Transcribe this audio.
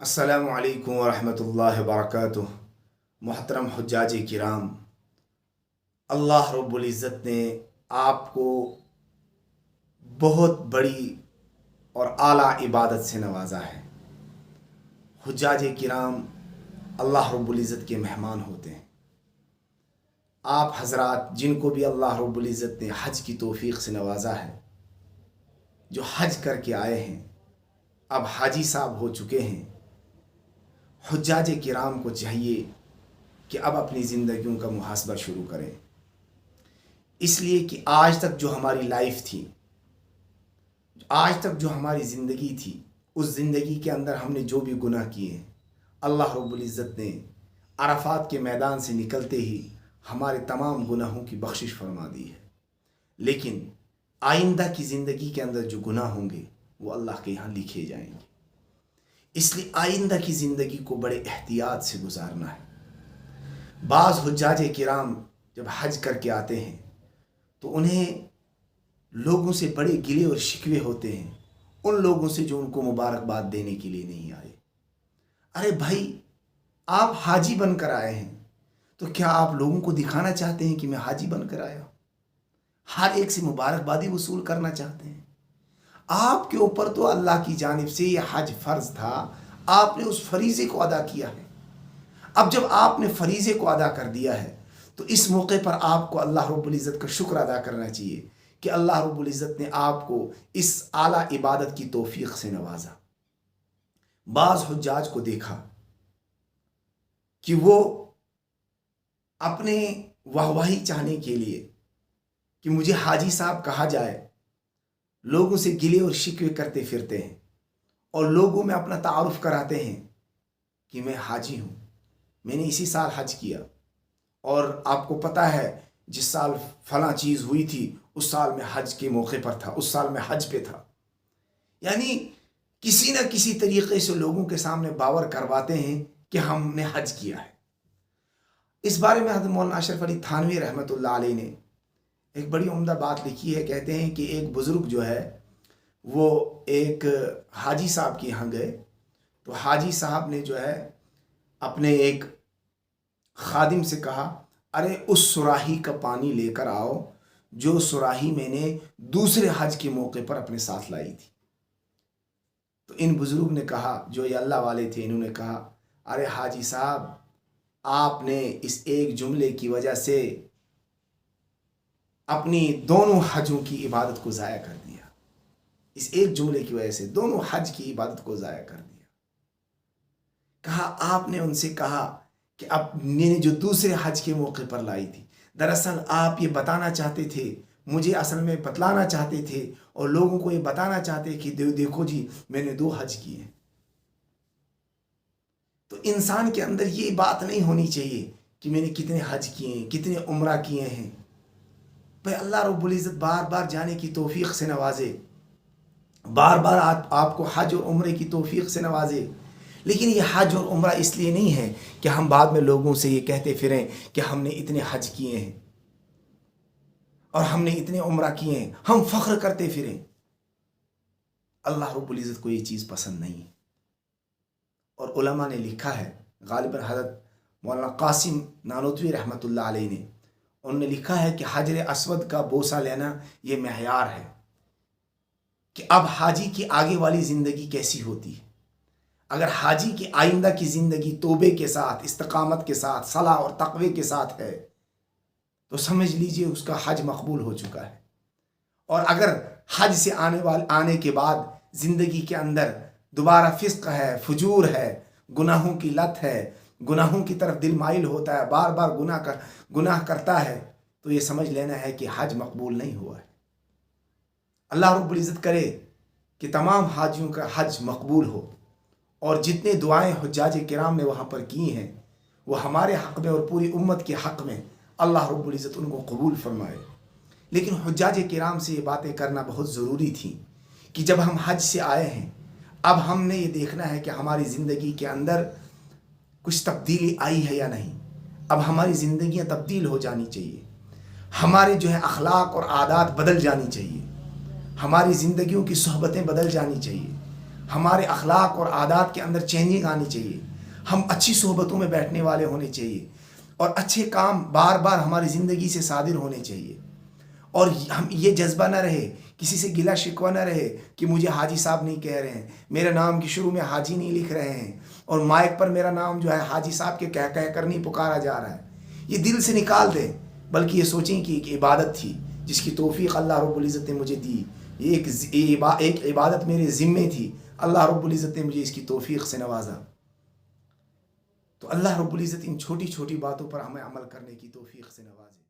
السلام علیکم ورحمۃ اللہ وبرکاتہ۔ محترم حجاج کرام، اللہ رب العزت نے آپ کو بہت بڑی اور اعلیٰ عبادت سے نوازا ہے۔ حجاج کرام اللہ رب العزت کے مہمان ہوتے ہیں۔ آپ حضرات جن کو بھی اللہ رب العزت نے حج کی توفیق سے نوازا ہے، جو حج کر کے آئے ہیں، اب حاجی صاحب ہو چکے ہیں، حجاج کرام کو چاہیے کہ اب اپنی زندگیوں کا محاسبہ شروع کریں، اس لیے کہ آج تک جو ہماری لائف تھی، آج تک جو ہماری زندگی تھی، اس زندگی کے اندر ہم نے جو بھی گناہ کیے ہیں، اللہ رب العزت نے عرفات کے میدان سے نکلتے ہی ہمارے تمام گناہوں کی بخشش فرما دی ہے۔ لیکن آئندہ کی زندگی کے اندر جو گناہ ہوں گے وہ اللہ کے یہاں لکھے جائیں گے، اس لیے آئندہ کی زندگی کو بڑے احتیاط سے گزارنا ہے۔ بعض حجاج کرام جب حج کر کے آتے ہیں تو انہیں لوگوں سے بڑے گلے اور شکوے ہوتے ہیں، ان لوگوں سے جو ان کو مبارکباد دینے کے لیے نہیں آئے۔ ارے بھائی، آپ حاجی بن کر آئے ہیں تو کیا آپ لوگوں کو دکھانا چاہتے ہیں کہ میں حاجی بن کر آیا ہوں؟ ہر ایک سے مبارکبادی وصول کرنا چاہتے ہیں؟ آپ کے اوپر تو اللہ کی جانب سے یہ حج فرض تھا، آپ نے اس فریضے کو ادا کیا ہے۔ اب جب آپ نے فریضے کو ادا کر دیا ہے تو اس موقع پر آپ کو اللہ رب العزت کا شکر ادا کرنا چاہیے کہ اللہ رب العزت نے آپ کو اس اعلیٰ عبادت کی توفیق سے نوازا۔ بعض حجاج کو دیکھا کہ وہ اپنے واہواہی چاہنے کے لیے کہ مجھے حاجی صاحب کہا جائے، لوگوں سے گلے اور شکوے کرتے پھرتے ہیں اور لوگوں میں اپنا تعارف کراتے ہیں کہ میں حاجی ہوں، میں نے اسی سال حج کیا، اور آپ کو پتہ ہے جس سال فلاں چیز ہوئی تھی اس سال میں حج کے موقع پر تھا، اس سال میں حج پہ تھا۔ یعنی کسی نہ کسی طریقے سے لوگوں کے سامنے باور کرواتے ہیں کہ ہم نے حج کیا ہے۔ اس بارے میں حضرت مولانا اشرف علی تھانوی رحمۃ اللہ علیہ نے ایک بڑی عمدہ بات لکھی ہے۔ کہتے ہیں کہ ایک بزرگ جو ہے وہ ایک حاجی صاحب کے یہاں گئے تو حاجی صاحب نے جو ہے اپنے ایک خادم سے کہا، ارے اس سراہی کا پانی لے کر آؤ جو سراہی میں نے دوسرے حج کے موقع پر اپنے ساتھ لائی تھی۔ تو ان بزرگ نے کہا، جو یہ اللہ والے تھے، انہوں نے کہا، ارے حاجی صاحب، آپ نے اس ایک جملے کی وجہ سے اپنی دونوں حجوں کی عبادت کو ضائع کر دیا۔ اس ایک جملے کی وجہ سے دونوں حج کی عبادت کو ضائع کر دیا۔ کہا، آپ نے ان سے کہا کہ اب میں نے جو دوسرے حج کے موقع پر لائی تھی، دراصل آپ یہ بتانا چاہتے تھے، مجھے اصل میں بتلانا چاہتے تھے اور لوگوں کو یہ بتانا چاہتے کہ دیکھو جی میں نے 2 حج کیے ہیں۔ تو انسان کے اندر یہ بات نہیں ہونی چاہیے کہ میں نے کتنے حج کیے ہیں، کتنے عمرہ کیے ہیں۔ بھائی اللہ رب العزت بار بار جانے کی توفیق سے نوازے، بار بار آپ کو حج اور عمرے کی توفیق سے نوازے، لیکن یہ حج اور عمرہ اس لیے نہیں ہے کہ ہم بعد میں لوگوں سے یہ کہتے پھریں کہ ہم نے اتنے حج کیے ہیں اور ہم نے اتنے عمرہ کیے ہیں، ہم فخر کرتے پھریں۔ اللہ رب العزت کو یہ چیز پسند نہیں ہے۔ اور علماء نے لکھا ہے، غالباً حضرت مولانا قاسم نانوتوی رحمۃ اللہ علیہ نے، انہوں نے لکھا ہے کہ حجر اسود کا بوسہ لینا یہ معیار ہے کہ اب حاجی کی آگے والی زندگی کیسی ہوتی ہے۔ اگر حاجی کی آئندہ کی زندگی توبے کے ساتھ، استقامت کے ساتھ، صلاح اور تقوی کے ساتھ ہے تو سمجھ لیجئے اس کا حج مقبول ہو چکا ہے۔ اور اگر حج سے آنے کے بعد زندگی کے اندر دوبارہ فسق ہے، فجور ہے، گناہوں کی لت ہے، گناہوں کی طرف دل مائل ہوتا ہے، بار بار گناہ کرتا ہے، تو یہ سمجھ لینا ہے کہ حج مقبول نہیں ہوا ہے۔ اللہ رب العزت کرے کہ تمام حاجیوں کا حج مقبول ہو، اور جتنے دعائیں حجاج کرام نے وہاں پر کی ہیں وہ ہمارے حق میں اور پوری امت کے حق میں اللہ رب العزت ان کو قبول فرمائے۔ لیکن حجاج کرام سے یہ باتیں کرنا بہت ضروری تھی کہ جب ہم حج سے آئے ہیں، اب ہم نے یہ دیکھنا ہے کہ ہماری زندگی کے اندر کچھ تبدیلی آئی ہے یا نہیں۔ اب ہماری زندگیاں تبدیل ہو جانی چاہیے، ہمارے جو ہے اخلاق اور عادات بدل جانی چاہیے، ہماری زندگیوں کی صحبتیں بدل جانی چاہیے، ہمارے اخلاق اور عادات کے اندر چینجنگ آنی چاہیے، ہم اچھی صحبتوں میں بیٹھنے والے ہونے چاہیے، اور اچھے کام بار بار ہماری زندگی سے صادر ہونے چاہیے، اور ہم یہ جذبہ نہ رہے، کسی سے گلہ شکوہ نہ رہے کہ مجھے حاجی صاحب نہیں کہہ رہے ہیں، میرے نام کی شروع میں حاجی نہیں لکھ رہے ہیں، اور مائک پر میرا نام جو ہے حاجی صاحب کے کہہ کر نہیں پکارا جا رہا ہے۔ یہ دل سے نکال دیں، بلکہ یہ سوچیں کہ ایک عبادت تھی جس کی توفیق اللہ رب العزت نے مجھے دی، یہ ایک عبادت میرے ذمے تھی، اللہ رب العزت نے مجھے اس کی توفیق سے نوازا۔ تو اللہ رب العزت ان چھوٹی چھوٹی باتوں پر ہمیں عمل کرنے کی توفیق سے نوازے۔